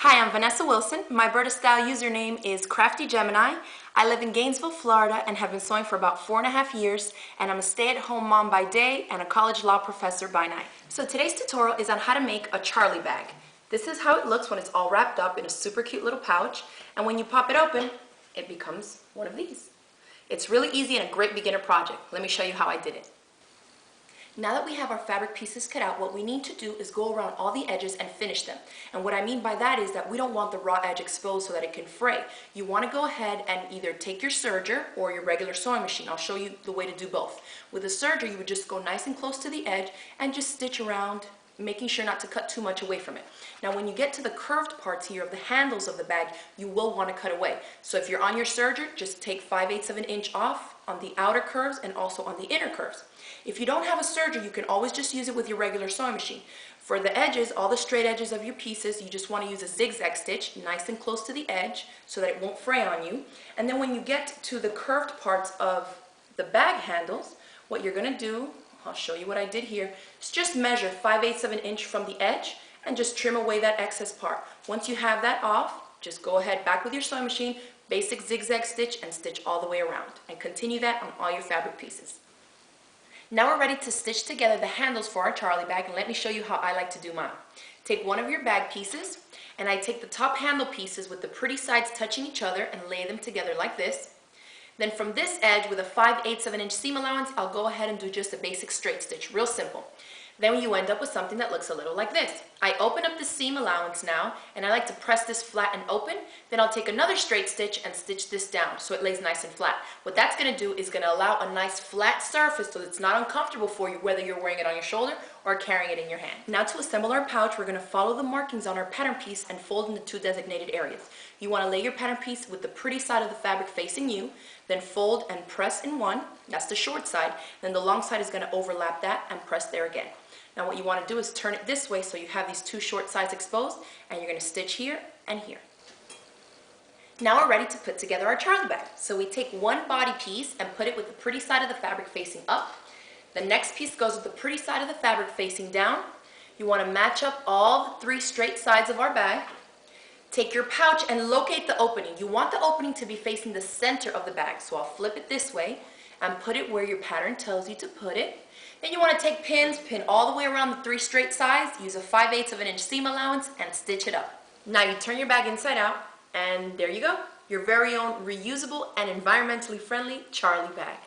Hi, I'm Vanessa Wilson. My Berta Style username is Crafty Gemini. I live in Gainesville, Florida and have been sewing for about 4.5 years, and I'm a stay-at-home mom by day and a college law professor by night. So today's tutorial is on how to make a Charlie bag. This is how it looks when it's all wrapped up in a super cute little pouch, and when you pop it open, it becomes one of these. It's really easy and a great beginner project. Let me show you how I did it. Now that we have our fabric pieces cut out, what we need to do is go around all the edges and finish them. And what I mean by that is that we don't want the raw edge exposed so that it can fray. You want to go ahead and either take your serger or your regular sewing machine. I'll show you the way to do both. With a serger, you would just go nice and close to the edge and just stitch around, making sure not to cut too much away from it. Now when you get to the curved parts here of the handles of the bag, you will want to cut away. So if you're on your serger, just take 5/8 of an inch off on the outer curves and also on the inner curves. If you don't have a serger, you can always just use it with your regular sewing machine. For the edges, all the straight edges of your pieces, you just want to use a zigzag stitch nice and close to the edge so that it won't fray on you. And then when you get to the curved parts of the bag handles, what you're going to do, I'll show you what I did here, is just measure 5/8 of an inch from the edge and just trim away that excess part. Once you have that off, just go ahead back with your sewing machine, basic zigzag stitch, and stitch all the way around. And continue that on all your fabric pieces. Now we're ready to stitch together the handles for our Charlie bag, and let me show you how I like to do mine. Take one of your bag pieces, and I take the top handle pieces with the pretty sides touching each other and lay them together like this. Then from this edge with a 5/8 of an inch seam allowance, I'll go ahead and do just a basic straight stitch, real simple. Then you end up with something that looks a little like this. I open up the seam allowance now, and I like to press this flat and open. Then I'll take another straight stitch and stitch this down so it lays nice and flat. What that's going to do is going to allow a nice flat surface so it's not uncomfortable for you whether you're wearing it on your shoulder or carrying it in your hand. Now to assemble our pouch, we're going to follow the markings on our pattern piece and fold in the two designated areas. You want to lay your pattern piece with the pretty side of the fabric facing you, then fold and press in one, that's the short side, then the long side is going to overlap that and press there again. Now what you want to do is turn it this way so you have these two short sides exposed, and you're going to stitch here and here. Now we're ready to put together our Charlie bag. So we take one body piece and put it with the pretty side of the fabric facing up. The next piece goes with the pretty side of the fabric facing down. You want to match up all the three straight sides of our bag. Take your pouch and locate the opening. You want the opening to be facing the center of the bag. So I'll flip it this way and put it where your pattern tells you to put it. Then you want to take pins, pin all the way around the three straight sides, use a 5/8 of an inch seam allowance, and stitch it up. Now you turn your bag inside out, and there you go, your very own reusable and environmentally friendly Charlie bag.